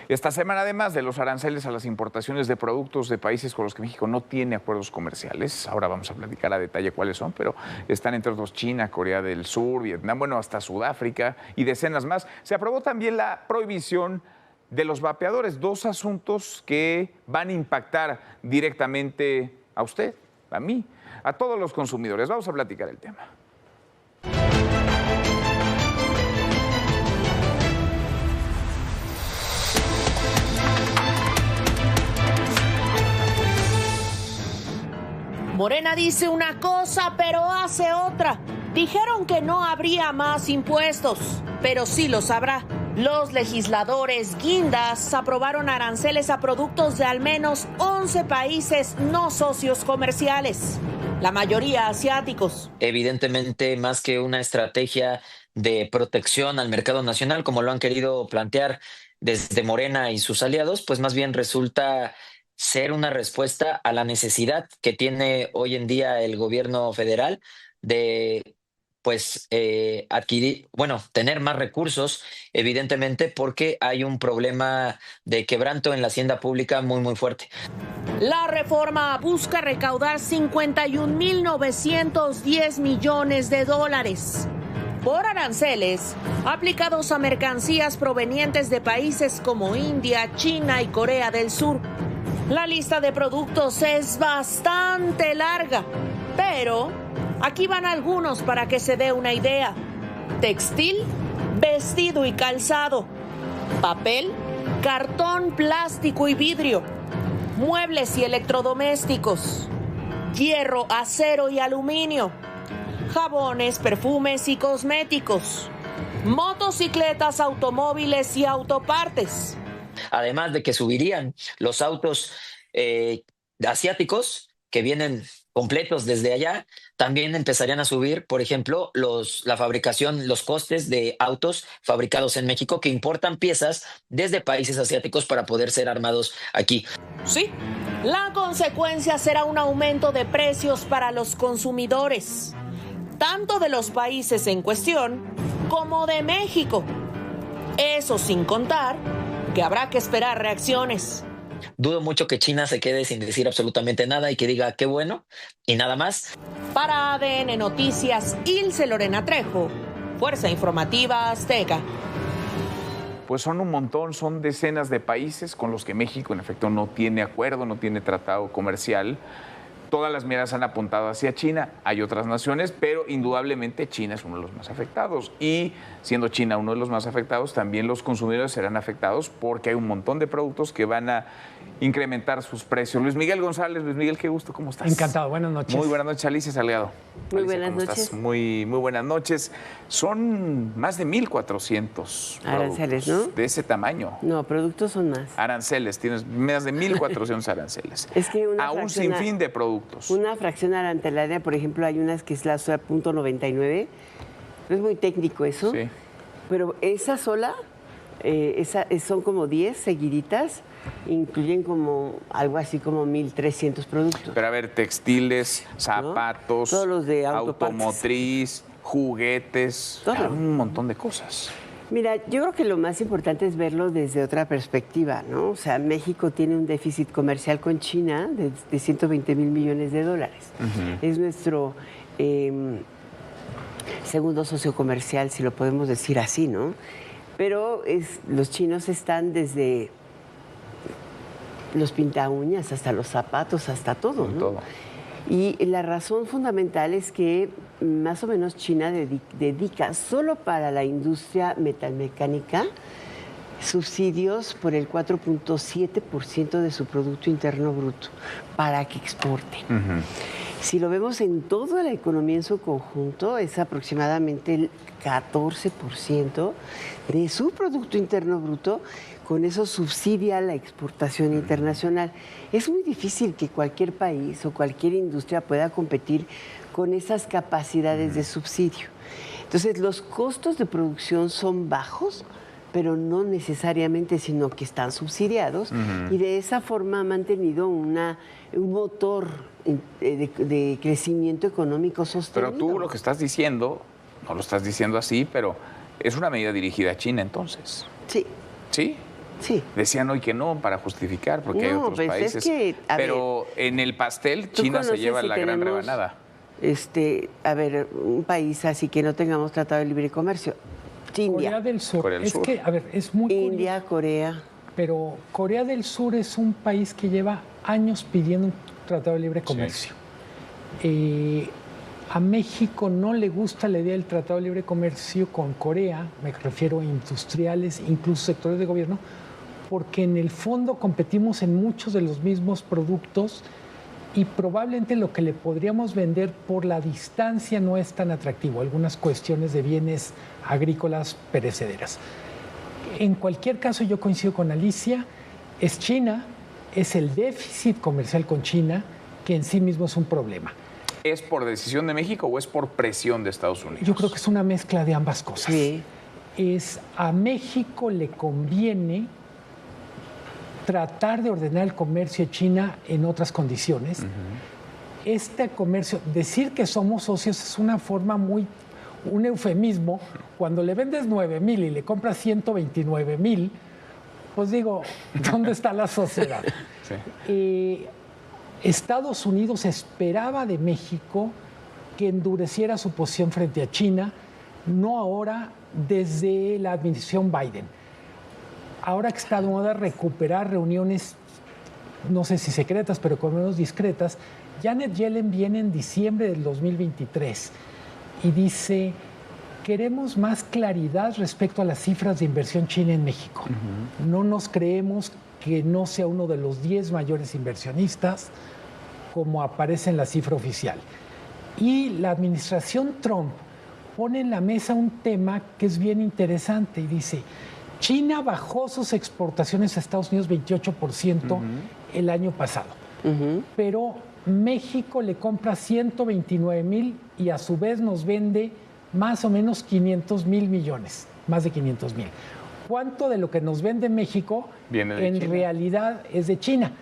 Esta semana, además de los aranceles a las importaciones de productos de países con los que México no tiene acuerdos comerciales, ahora vamos a platicar a detalle cuáles son, pero están entre otros China, Corea del Sur, Vietnam, bueno, hasta Sudáfrica y decenas más. Se aprobó también la prohibición de los vapeadores, dos asuntos que van a impactar directamente a usted, a mí, a todos los consumidores. Vamos a platicar el tema. Morena dice una cosa, pero hace otra. Dijeron que no habría más impuestos, pero sí los habrá. Los legisladores guindas aprobaron aranceles a productos de al menos 11 países no socios comerciales, la mayoría asiáticos. Evidentemente, más que una estrategia de protección al mercado nacional, como lo han querido plantear desde Morena y sus aliados, pues más bien resulta ser una respuesta a la necesidad que tiene hoy en día el gobierno federal de tener más recursos, evidentemente, porque hay un problema de quebranto en la hacienda pública muy fuerte. La reforma busca recaudar 51.910 millones de dólares por aranceles aplicados a mercancías provenientes de países como India, China y Corea del Sur. La lista de productos es bastante larga, pero aquí van algunos para que se dé una idea. Textil, vestido y calzado, papel, cartón, plástico y vidrio, muebles y electrodomésticos, hierro, acero y aluminio, jabones, perfumes y cosméticos, motocicletas, automóviles y autopartes. Además de que subirían los autos asiáticos que vienen completos desde allá, también empezarían a subir, por ejemplo, la fabricación, los costes de autos fabricados en México que importan piezas desde países asiáticos para poder ser armados aquí. Sí, la consecuencia será un aumento de precios para los consumidores, tanto de los países en cuestión como de México. Eso sin contar que habrá que esperar reacciones. Dudo mucho que China se quede sin decir absolutamente nada y que diga qué bueno y nada más. Para ADN Noticias, Ilse Lorena Trejo, Fuerza Informativa Azteca. Pues son un montón, son decenas de países con los que México en efecto no tiene acuerdo, no tiene tratado comercial. Todas las miradas han apuntado hacia China, hay otras naciones, pero indudablemente China es uno de los más afectados. Y siendo China uno de los más afectados, también los consumidores serán afectados porque hay un montón de productos que van a incrementar sus precios. Luis Miguel González, Luis Miguel, qué gusto, ¿cómo estás? Encantado, buenas noches. Muy buenas noches, Alicia Salgado. Muy Alicia, buenas ¿cómo noches. estás? Muy buenas noches. Son más de 1,400 aranceles, ¿no? De ese tamaño. No, productos son más. Aranceles, tienes más de 1,400 aranceles. Es que a un sinfín de productos. Una fracción arantelaria, por ejemplo, hay unas que es la sola .99. Es muy técnico eso. Sí. Pero esa sola, son como 10 seguiditas, incluyen como algo así como 1,300 productos. Pero a ver, textiles, zapatos, ¿no? Todos los de automotriz, juguetes, todo. Un montón de cosas. Mira, yo creo que lo más importante es verlo desde otra perspectiva, ¿no? O sea, México tiene un déficit comercial con China de 120,000 millones de dólares. Es nuestro segundo socio comercial, si lo podemos decir así, ¿no? Pero los chinos están desde los pintaúñas hasta los zapatos, hasta todo, ¿no? Todo. Y la razón fundamental es que más o menos China dedica solo para la industria metalmecánica subsidios por el 4.7% de su Producto Interno Bruto para que exporten. Si lo vemos en toda la economía en su conjunto, es aproximadamente el 14% de su Producto Interno Bruto. Con eso subsidia la exportación internacional. Es muy difícil que cualquier país o cualquier industria pueda competir con esas capacidades de subsidio. Entonces, los costos de producción son bajos, pero no necesariamente, sino que están subsidiados, y de esa forma ha mantenido un motor de crecimiento económico sostenido. Pero tú lo que estás diciendo, no lo estás diciendo así, pero es una medida dirigida a China entonces. Sí. ¿Sí? Sí. Decían hoy que no, para justificar, porque hay No, otros pues es países. que, a pero en el pastel, ¿tú China se conoces lleva si la gran tenemos, rebanada. A ver, un país así que no tengamos tratado de libre comercio? India. Corea del Sur. Corea del Sur. Que, a ver, es muy India, curioso, Corea. pero Corea del Sur es un país que lleva años pidiendo un tratado de libre comercio. A México no le gusta la idea del tratado de libre comercio con Corea, me refiero a industriales, incluso sectores de gobierno, porque en el fondo competimos en muchos de los mismos productos y probablemente lo que le podríamos vender por la distancia no es tan atractivo, algunas cuestiones de bienes agrícolas perecederas. En cualquier caso, yo coincido con Alicia, es China, es el déficit comercial con China, que en sí mismo es un problema. ¿Es por decisión de México o es por presión de Estados Unidos? Yo creo que es una mezcla de ambas cosas. Sí. A México le conviene tratar de ordenar el comercio de China en otras condiciones. Este comercio, decir que somos socios es una forma un eufemismo. Cuando le vendes 9,000 y le compras 129,000, pues digo, ¿dónde está la sociedad? Sí. Estados Unidos esperaba de México que endureciera su posición frente a China, no ahora, desde la administración Biden. Ahora que está de moda recuperar reuniones, no sé si secretas, pero con menos discretas, Janet Yellen viene en diciembre del 2023 y dice, queremos más claridad respecto a las cifras de inversión china en México. No nos creemos que no sea uno de los 10 mayores inversionistas, como aparece en la cifra oficial. Y la administración Trump pone en la mesa un tema que es bien interesante y dice, China bajó sus exportaciones a Estados Unidos 28% el año pasado, pero México le compra 129,000 y a su vez nos vende más o menos 500,000 millones, más de 500,000. ¿Cuánto de lo que nos vende México en realidad es de China?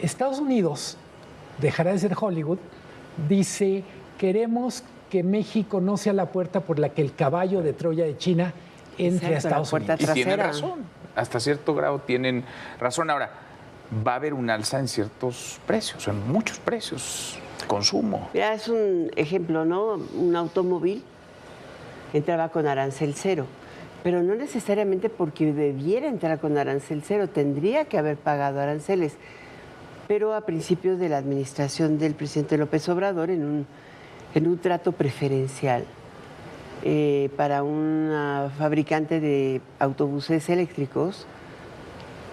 Estados Unidos, dejará de ser Hollywood, dice, queremos que México no sea la puerta por la que el caballo de Troya de China entre a Estados Unidos. Y tienen razón, hasta cierto grado tienen razón. Ahora, va a haber un alza en ciertos precios, en muchos precios, consumo. Mira, es un ejemplo, ¿no? Un automóvil entraba con arancel cero, pero no necesariamente porque debiera entrar con arancel cero, tendría que haber pagado aranceles. Pero a principios de la administración del presidente López Obrador, en un trato preferencial para una fabricante de autobuses eléctricos,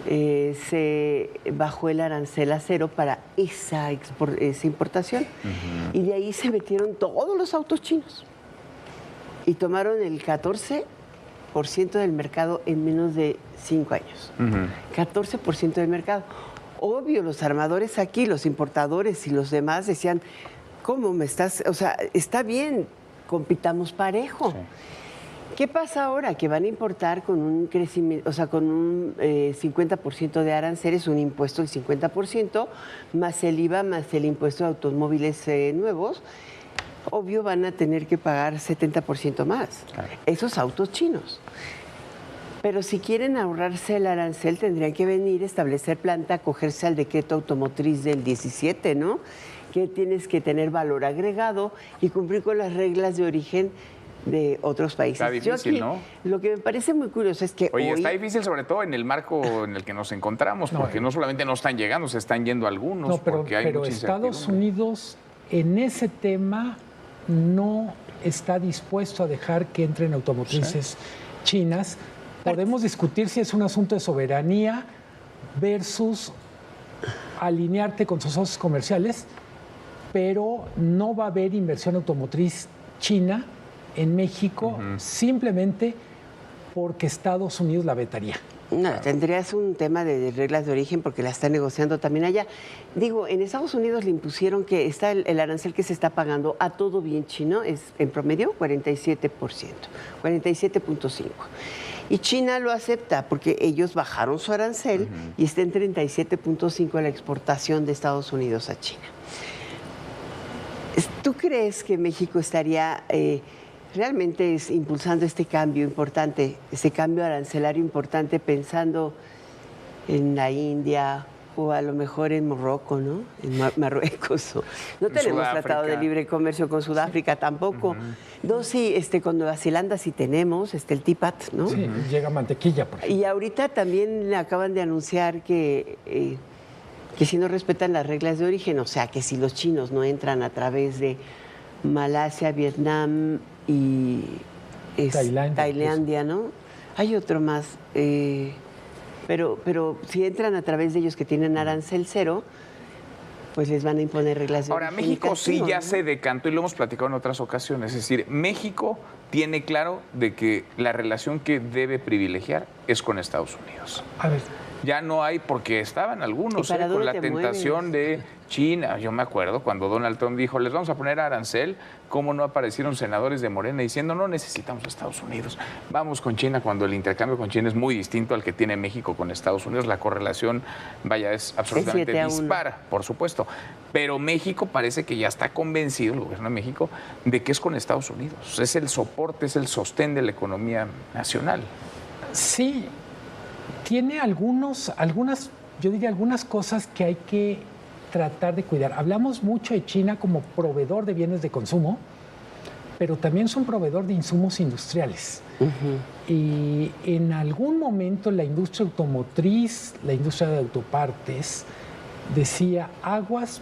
se bajó el arancel a cero para esa importación. Y de ahí se metieron todos los autos chinos y tomaron el 14% del mercado en menos de 5 años. 14% del mercado. Obvio, los armadores aquí, los importadores y los demás decían, ¿cómo me estás? O sea, está bien, compitamos parejo. Sí. ¿Qué pasa ahora? Que van a importar con un crecimiento, o sea, con un 50% de aranceles, un impuesto del 50%, más el IVA, más el impuesto de automóviles nuevos. Obvio, van a tener que pagar 70% más. Claro. Esos autos chinos. Pero si quieren ahorrarse el arancel, tendrían que venir, establecer planta, acogerse al decreto automotriz del 17, ¿no? Que tienes que tener valor agregado y cumplir con las reglas de origen de otros países. Está difícil, ¿no? Lo que me parece muy curioso es que hoy está difícil, sobre todo en el marco en el que nos encontramos, porque no solamente no están llegando, se están yendo algunos. No, pero, porque hay pero mucha Estados Unidos en ese tema no está dispuesto a dejar que entren automotrices chinas. Podemos discutir si es un asunto de soberanía versus alinearte con sus socios comerciales, pero no va a haber inversión automotriz china en México simplemente porque Estados Unidos la vetaría. No, tendrías un tema de reglas de origen porque la están negociando también allá. Digo, en Estados Unidos le impusieron que está el arancel que se está pagando a todo bien chino, es en promedio 47%, 47.5%. Y China lo acepta porque ellos bajaron su arancel y está en 37.5% la exportación de Estados Unidos a China. ¿Tú crees que México estaría realmente impulsando este cambio importante, este cambio arancelario importante, pensando en la India o a lo mejor en Morroco, ¿no? En Marruecos. No tenemos tratado de libre comercio con Sudáfrica tampoco. No, sí, con Nueva Zelanda sí tenemos, el TIPAT, ¿no? Sí, llega mantequilla, por ejemplo. Y ahorita también acaban de anunciar que si no respetan las reglas de origen, o sea, que si los chinos no entran a través de Malasia, Vietnam y Tailandia, ¿no? Hay otro más, pero si entran a través de ellos que tienen arancel cero, pues les van a imponer reglas de origen. Ahora, México sí ya se decantó y lo hemos platicado en otras ocasiones. Es decir, México tiene claro de que la relación que debe privilegiar es con Estados Unidos. A ver. Ya no hay, porque estaban algunos con la tentación de China. Yo me acuerdo cuando Donald Trump dijo, les vamos a poner arancel, cómo no aparecieron senadores de Morena diciendo, no necesitamos a Estados Unidos, vamos con China, cuando el intercambio con China es muy distinto al que tiene México con Estados Unidos. La correlación, vaya, es absolutamente dispara, por supuesto. Pero México parece que ya está convencido, el gobierno de México, de que es con Estados Unidos. Es el soporte, es el sostén de la economía nacional. Sí. Tiene algunas cosas que hay que tratar de cuidar. Hablamos mucho de China como proveedor de bienes de consumo, pero también es un proveedor de insumos industriales. Y en algún momento la industria automotriz, la industria de autopartes, decía aguas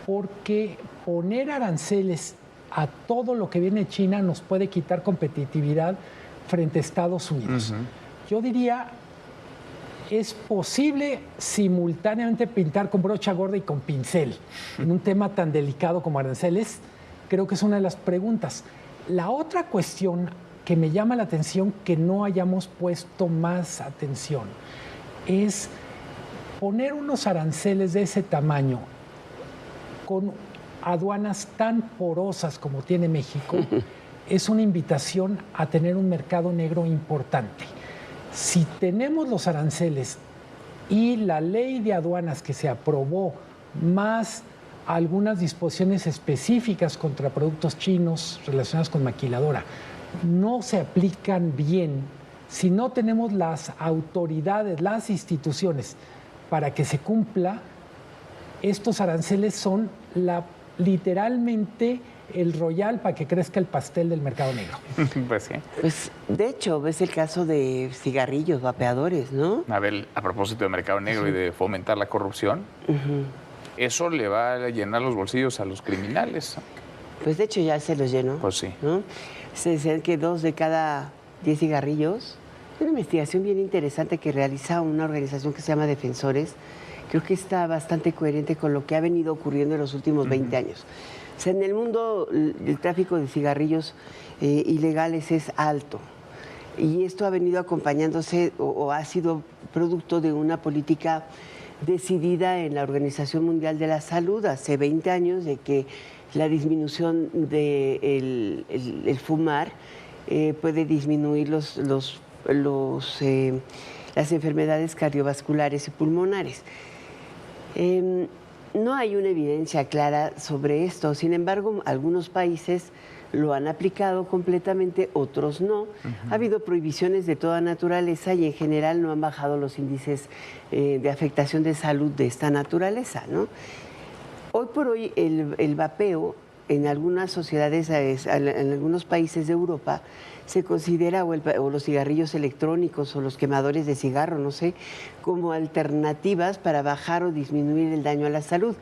porque poner aranceles a todo lo que viene de China nos puede quitar competitividad frente a Estados Unidos. Yo diría, es posible simultáneamente pintar con brocha gorda y con pincel en un tema tan delicado como aranceles. Creo que es una de las preguntas. La otra cuestión que me llama la atención, que no hayamos puesto más atención, es poner unos aranceles de ese tamaño con aduanas tan porosas como tiene México. Es una invitación a tener un mercado negro importante. Si tenemos los aranceles y la ley de aduanas que se aprobó, más algunas disposiciones específicas contra productos chinos relacionados con maquiladora, no se aplican bien, si no tenemos las autoridades, las instituciones para que se cumpla, estos aranceles son literalmente el royal para que crezca el pastel del mercado negro. Pues sí. Pues, de hecho, ves el caso de cigarrillos, vapeadores, ¿no? A ver, a propósito de mercado negro y de fomentar la corrupción, eso le va a llenar los bolsillos a los criminales. Pues, de hecho, ya se los llenó. Pues sí. ¿No? Se dice que 2 de cada 10 cigarrillos. Es una investigación bien interesante que realiza una organización que se llama Defensores. Creo que está bastante coherente con lo que ha venido ocurriendo en los últimos 20 años. O sea, en el mundo el tráfico de cigarrillos ilegales es alto y esto ha venido acompañándose o ha sido producto de una política decidida en la Organización Mundial de la Salud hace 20 años de que la disminución del fumar puede disminuir las enfermedades cardiovasculares y pulmonares. No hay una evidencia clara sobre esto, sin embargo, algunos países lo han aplicado completamente, otros no. Ha habido prohibiciones de toda naturaleza y en general no han bajado los índices de afectación de salud de esta naturaleza, ¿no? Hoy por hoy el vapeo en algunas sociedades, en algunos países de Europa, se considera, o los cigarrillos electrónicos o los quemadores de cigarro, no sé, como alternativas para bajar o disminuir el daño a la salud,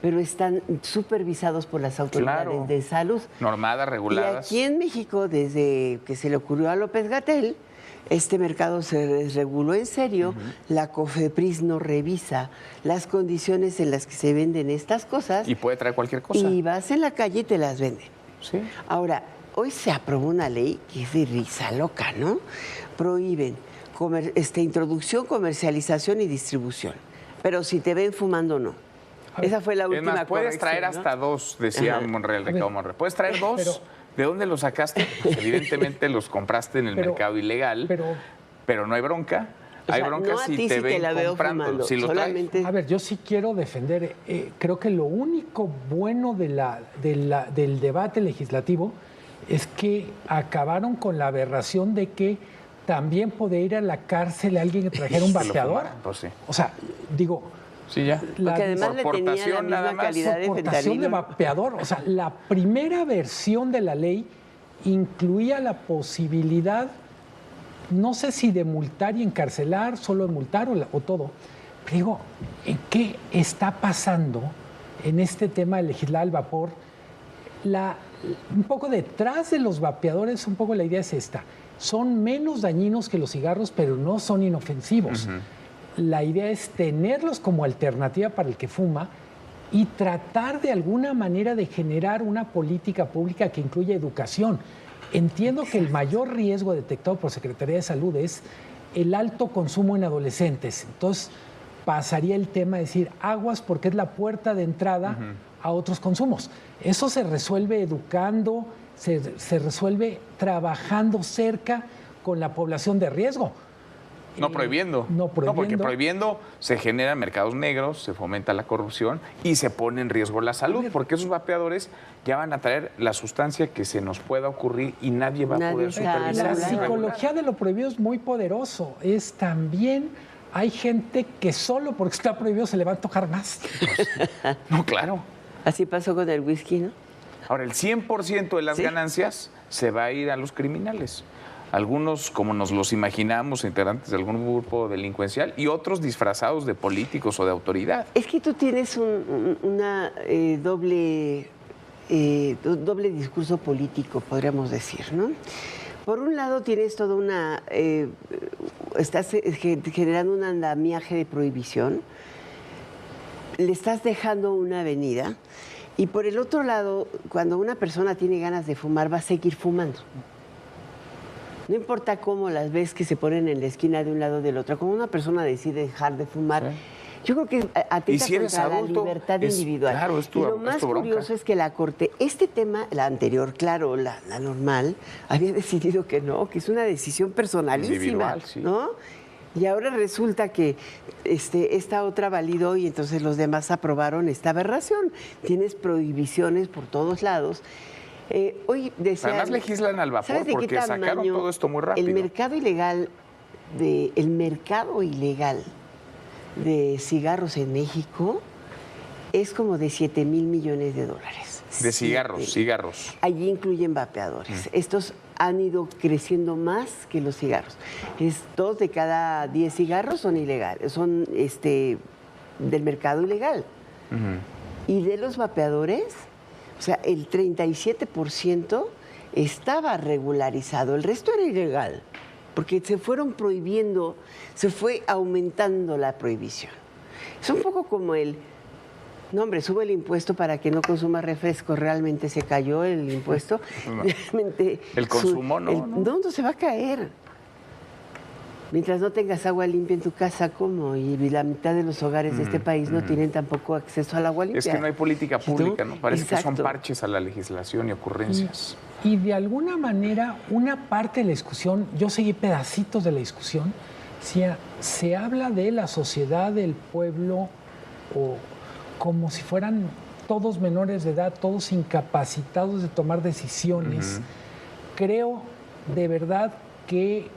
pero están supervisados por las autoridades de salud. Normadas, reguladas. Y aquí en México, desde que se le ocurrió a López-Gatell, este mercado se reguló en serio, la COFEPRIS no revisa las condiciones en las que se venden estas cosas. Y puede traer cualquier cosa. Y vas en la calle y te las venden. Sí. Ahora, hoy se aprobó una ley que es de risa loca, ¿no? Prohíben introducción, comercialización y distribución. Pero si te ven fumando, no. Esa fue la última corrección. Puedes traer hasta 2, decía Monreal, Ricardo Monreal. Puedes traer 2. ¿De dónde los sacaste? Pues evidentemente los compraste en el mercado ilegal, pero no hay bronca. Hay bronca no si te ven comprando. Si solamente... A ver, yo sí quiero defender, creo que lo único bueno del debate legislativo es que acabaron con la aberración de que también podría ir a la cárcel alguien que trajera un vapeador. Pues sí. O sea, digo, Sí, ya. Porque además le tenía la portación nada misma más. calidad de portación de fentanilo. vapeador. O sea, la primera versión de la ley incluía la posibilidad, no sé si de multar y encarcelar, solo de multar o todo. Pero digo, ¿en qué está pasando en este tema de legislar el vapor? Un poco detrás de los vapeadores, un poco la idea es esta. Son menos dañinos que los cigarros, pero no son inofensivos. La idea es tenerlos como alternativa para el que fuma y tratar de alguna manera de generar una política pública que incluya educación. Entiendo que el mayor riesgo detectado por Secretaría de Salud es el alto consumo en adolescentes. Entonces, pasaría el tema de decir aguas porque es la puerta de entrada a otros consumos. Eso se resuelve educando, se resuelve trabajando cerca con la población de riesgo. No prohibiendo. No prohibiendo. No, porque prohibiendo se generan mercados negros, se fomenta la corrupción y se pone en riesgo la salud, porque esos vapeadores ya van a traer la sustancia que se nos pueda ocurrir y nadie va a poder supervisar. La Claro. psicología de lo prohibido es muy poderoso. Es también, hay gente que solo porque está prohibido se le va a antojar más. No, claro. Así pasó con el whisky, ¿no? Ahora, el 100% de las Sí. ganancias se va a ir a los criminales. Algunos, como nos los imaginamos, integrantes de algún grupo delincuencial, y otros disfrazados de políticos o de autoridad. Es que tú tienes una doble discurso político, podríamos decir, ¿no? Por un lado tienes toda una... estás generando un andamiaje de prohibición, le estás dejando una avenida, y por el otro lado, cuando una persona tiene ganas de fumar, va a seguir fumando. No importa cómo las ves que se ponen en la esquina de un lado o del otro, como una persona decide dejar de fumar, yo creo que atenta si eres contra adulto, la libertad es- individual. claro, es tu- y lo es más tu bronca. curioso es que la Corte, este tema, la anterior, claro, la normal, había decidido que no, que es una decisión personalísima, Individual, sí. ¿no? Y ahora resulta que esta otra validó y entonces los demás aprobaron esta aberración. Tienes prohibiciones por todos lados. Hoy decía, Además legislan al vapor ¿sabes de qué porque sacaron tamaño? todo esto muy rápido. El mercado ilegal de cigarros en México es como de 7,000 millones de dólares. De cigarros, cigarros. Allí incluyen vapeadores. Estos han ido creciendo más que los cigarros. 2 de cada 10 cigarros son ilegales, son del mercado ilegal. Y de los vapeadores, o sea, el 37% estaba regularizado, el resto era ilegal, porque se fueron prohibiendo, se fue aumentando la prohibición. Es un poco como no, hombre, sube el impuesto para que no consuma refresco. ¿Realmente se cayó el impuesto? No. Realmente El consumo no, ¿no? No se va a caer. Mientras no tengas agua limpia en tu casa, ¿cómo? Y la mitad de los hogares de este país no tienen tampoco acceso al agua limpia. Es que no hay política pública, ¿no? Parece que son Exacto. parches a la legislación y ocurrencias. Y de alguna manera, una parte de la discusión, yo seguí pedacitos de la discusión, se habla de la sociedad, del pueblo, o como si fueran todos menores de edad, todos incapacitados de tomar decisiones. Creo de verdad que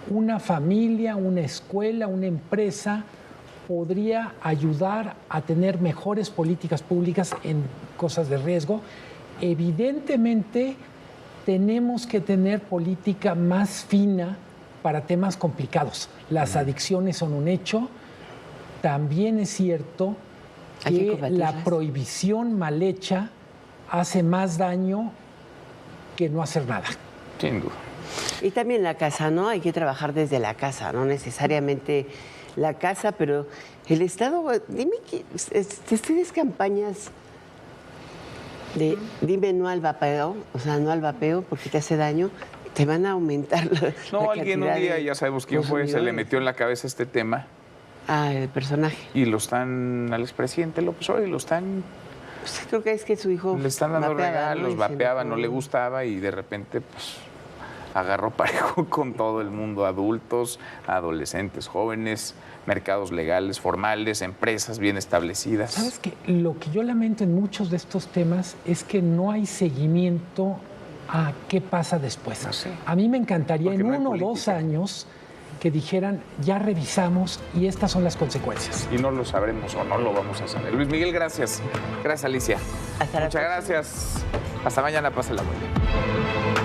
una familia, una escuela, una empresa podría ayudar a tener mejores políticas públicas en cosas de riesgo. Evidentemente, tenemos que tener política más fina para temas complicados. Las adicciones son un hecho. También es cierto Hay que que combatirlas. la prohibición mal hecha hace más daño que no hacer nada. Sin duda. Y también la casa, ¿no? Hay que trabajar desde la casa, no necesariamente la casa, pero el Estado, dime que ustedes campañas de dime no al vapeo, o sea, no al vapeo porque te hace daño, te van a aumentar la No, alguien un cantidad día, de ya sabemos quién fue, se le consumidores. metió en la cabeza este tema El personaje. y lo están, al expresidente López Obrador, y lo están, Pues creo que es que su hijo le están dando vapeaba, regalos, ¿no? Y se vapeaba, enojó. no le gustaba y de repente, pues, agarró parejo con todo el mundo, adultos, adolescentes, jóvenes, mercados legales, formales, empresas bien establecidas. ¿Sabes qué? Lo que yo lamento en muchos de estos temas es que no hay seguimiento a qué pasa después. No sé. A mí me encantaría Porque en no hay 1 o 2 política. años que dijeran, ya revisamos y estas son las consecuencias. Y no lo sabremos o no lo vamos a saber. Luis Miguel, gracias. Gracias, Alicia. Hasta la Muchas próxima. gracias. Hasta mañana, pásala muy bien.